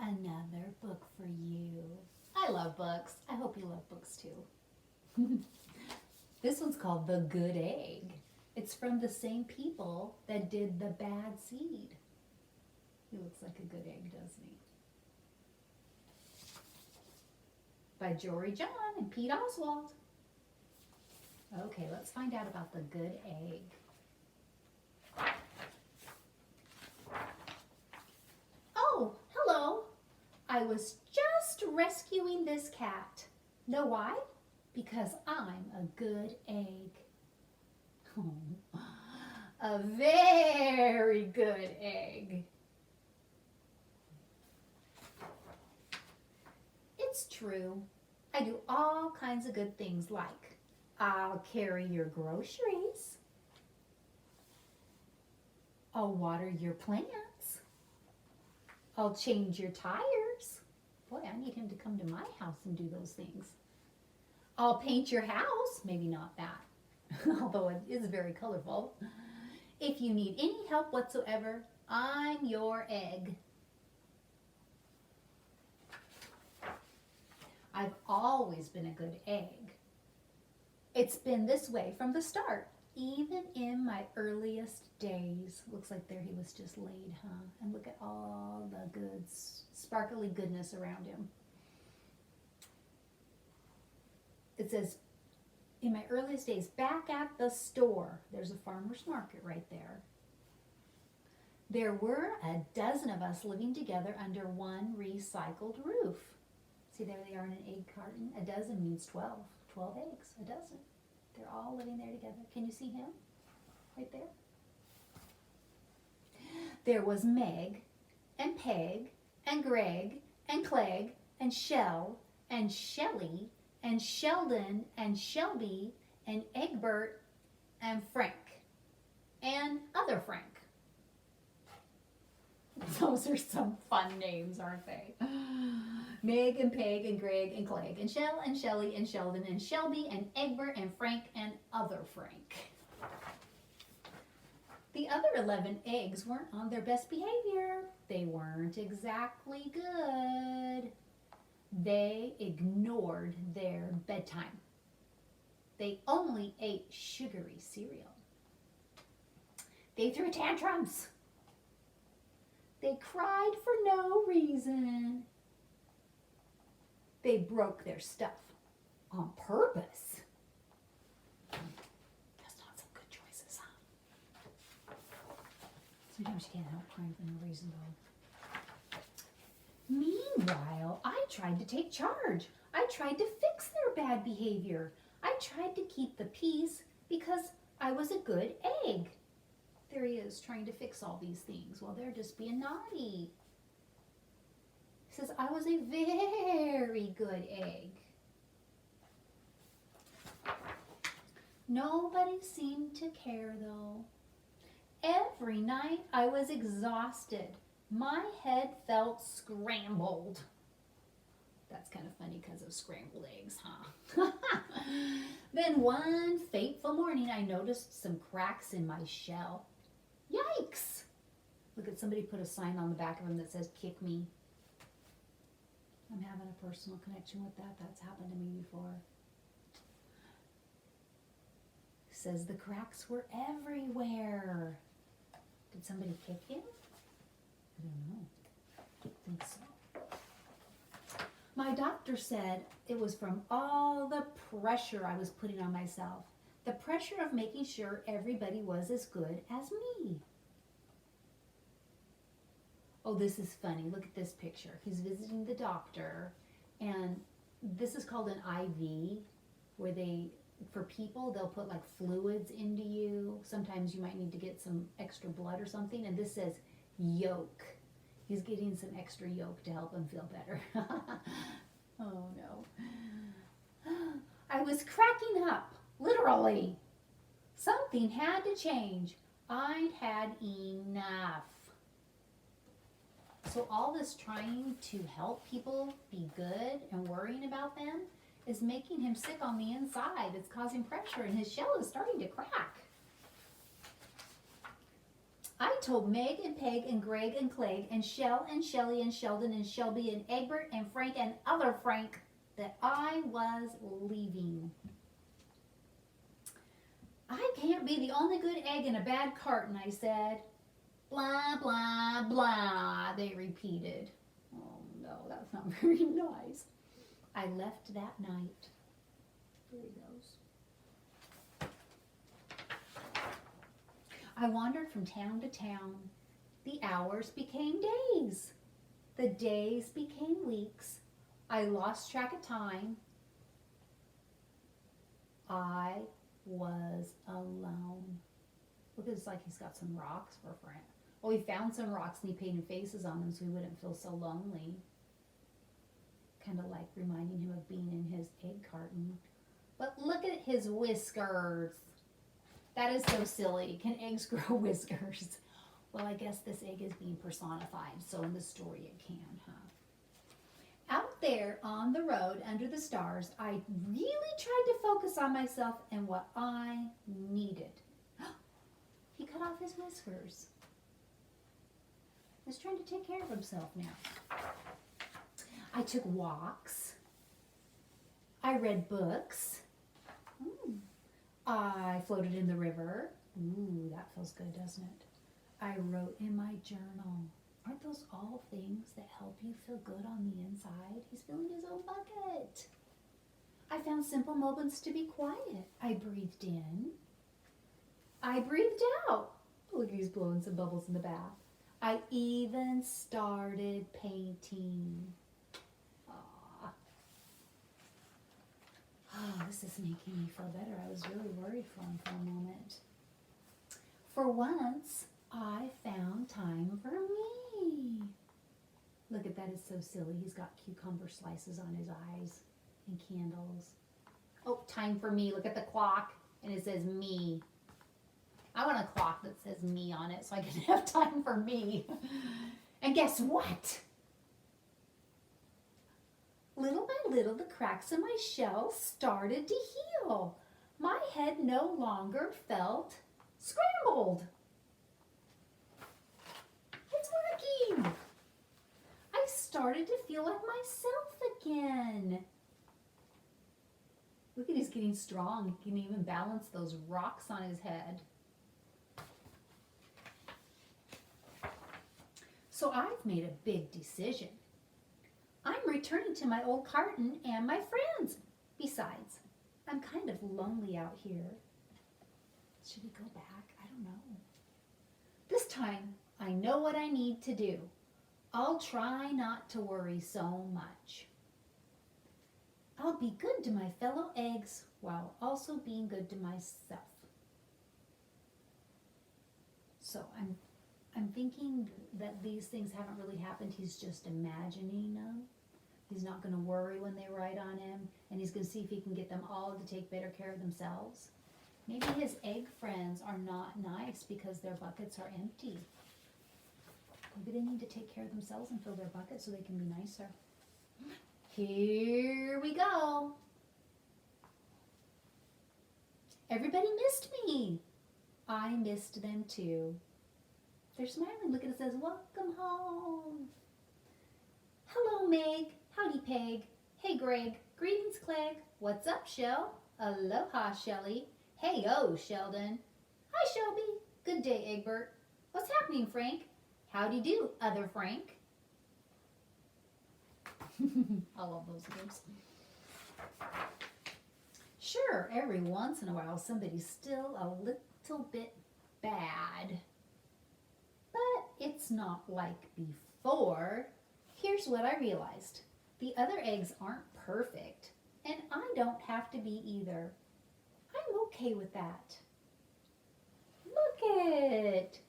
another book for you. I love books. I hope you love books too. This one's called The Good Egg. It's from the same people that did The Bad Seed. He looks like a good egg, doesn't he? By Jory John and Pete Oswald. Okay, let's find out about the good egg. Oh, hello. I was just rescuing this cat. Know why? Because I'm a good egg. Oh, a very good egg. It's true. I do all kinds of good things like I'll carry your groceries. I'll water your plants. I'll change your tires. Boy, I need him to come to my house and do those things. I'll paint your house. Maybe not that, although it is very colorful. If you need any help whatsoever, I'm your egg. I've always been a good egg. It's been this way from the start, even in my earliest days. Looks like there he was just laid, huh? And look at all the good, sparkly goodness around him. It says, in my earliest days, back at the store, there's a farmer's market right there. There were a dozen of us living together under one recycled roof. See, there they are in an egg carton. A dozen means 12. 12 eggs, a dozen. They're all living there together. Can you see him? Right there. There was Meg, and Peg, and Greg, and Clegg, and Shell, and Shelly, and Sheldon, and Shelby, and Egbert, and Frank, and other Frank. Those are some fun names, aren't they? Meg and Peg and Greg and Clegg and Shell and Shelly and Sheldon and Shelby and Egbert and Frank and other Frank. The other 11 eggs weren't on their best behavior. They weren't exactly good. They ignored their bedtime. They only ate sugary cereal. They threw tantrums. They cried for no reason. They broke their stuff on purpose. That's not some good choices, huh? Sometimes you can't help crying for no reason, though. Meanwhile, I tried to take charge. I tried to fix their bad behavior. I tried to keep the peace because I was a good egg. There he is trying to fix all these things while they're just being naughty. He says, I was a very good egg. Nobody seemed to care though. Every night I was exhausted. My head felt scrambled. That's kind of funny because of scrambled eggs, huh? Then one fateful morning I noticed some cracks in my shell. Yikes! Look at somebody put a sign on the back of him that says, kick me. I'm having a personal connection with that. That's happened to me before. It says the cracks were everywhere. Did somebody kick him? I don't know. I don't think so. My doctor said it was from all the pressure I was putting on myself. The pressure of making sure everybody was as good as me. Oh, this is funny. Look at this picture. He's visiting the doctor, and this is called an IV, where for people, they'll put like fluids into you. Sometimes you might need to get some extra blood or something, and this says yolk. He's getting some extra yolk to help him feel better. Oh no. I was cracking up, literally. Something had to change. I'd had enough. So all this trying to help people be good and worrying about them is making him sick on the inside. It's causing pressure and his shell is starting to crack. I told Meg and Peg and Greg and Clegg and Shell and Shelly and Sheldon and Shelby and Egbert and Frank and other Frank that I was leaving. I can't be the only good egg in a bad carton, I said. Blah, blah, blah, they repeated. Oh no, that's not very nice. I left that night. There he goes. I wandered from town to town. The hours became days. The days became weeks. I lost track of time. I was alone. Look, it's like he's got some rocks for a friend. Oh, he found some rocks and he painted faces on them so he wouldn't feel so lonely. Kind of like reminding him of being in his egg carton. But look at his whiskers. That is so silly. Can eggs grow whiskers? Well, I guess this egg is being personified, so in the story it can, huh? Out there on the road under the stars, I really tried to focus on myself and what I needed. He cut off his whiskers. He's trying to take care of himself now. I took walks. I read books. I floated in the river. Ooh, that feels good, doesn't it? I wrote in my journal. Aren't those all things that help you feel good on the inside? He's filling his own bucket. I found simple moments to be quiet. I breathed in. I breathed out. Look, he's blowing some bubbles in the bath. I even started painting. Aww. Oh, this is making me feel better. I was really worried for him for a moment. For once, I found time for me. Look at that, it's so silly. He's got cucumber slices on his eyes and candles. Oh, time for me. Look at the clock and it says me. I want a clock that says me on it so I can have time for me. And guess what? Little by little, the cracks in my shell started to heal. My head no longer felt scrambled. It's working. I started to feel like myself again. Look at he's getting strong. He can even balance those rocks on his head. So I've made a big decision. I'm returning to my old carton and my friends. Besides, I'm kind of lonely out here. Should we go back? I don't know. This time, I know what I need to do. I'll try not to worry so much. I'll be good to my fellow eggs while also being good to myself. So I'm thinking that these things haven't really happened. He's just imagining them. He's not going to worry when they write on him, and he's going to see if he can get them all to take better care of themselves. Maybe his egg friends are not nice because their buckets are empty. Maybe they need to take care of themselves and fill their buckets so they can be nicer. Here we go. Everybody missed me. I missed them too. They're smiling. Look at it, says, welcome home. Hello, Meg. Howdy, Peg. Hey, Greg. Greetings, Clegg. What's up, Shell? Aloha, Shelly. Hey-o, Sheldon. Hi, Shelby. Good day, Egbert. What's happening, Frank? Howdy do, other Frank. I love those games. Sure, every once in a while somebody's still a little bit bad. But it's not like before. Here's what I realized. The other eggs aren't perfect, and I don't have to be either. I'm okay with that. Look it.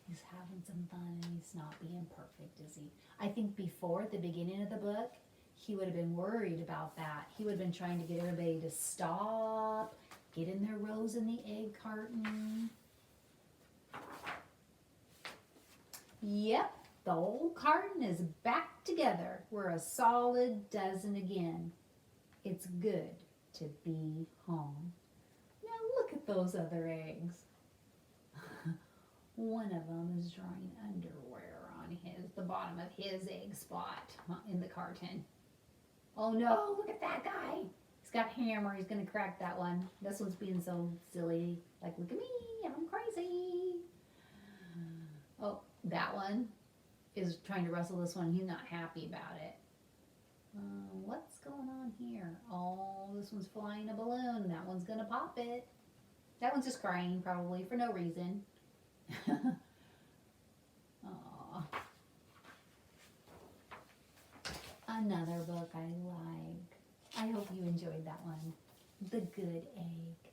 He's having some fun and he's not being perfect, is he? I think before, at the beginning of the book, he would have been worried about that. He would have been trying to get everybody to stop, get in their rows in the egg carton. Yep, the old carton is back together. We're a solid dozen again. It's good to be home. Now look at those other eggs. One of them is drawing underwear on the bottom of his egg spot in the carton. Oh no, look at that guy. He's got a hammer, he's gonna crack that one. This one's being so silly. Like, look at me, I'm crazy. Oh, that one is trying to wrestle this one. He's not happy about it. What's going on here? Oh, this one's flying a balloon. That one's gonna pop it. That one's just crying, probably, for no reason. Aww. Another book I like. I hope you enjoyed that one. The Good Egg.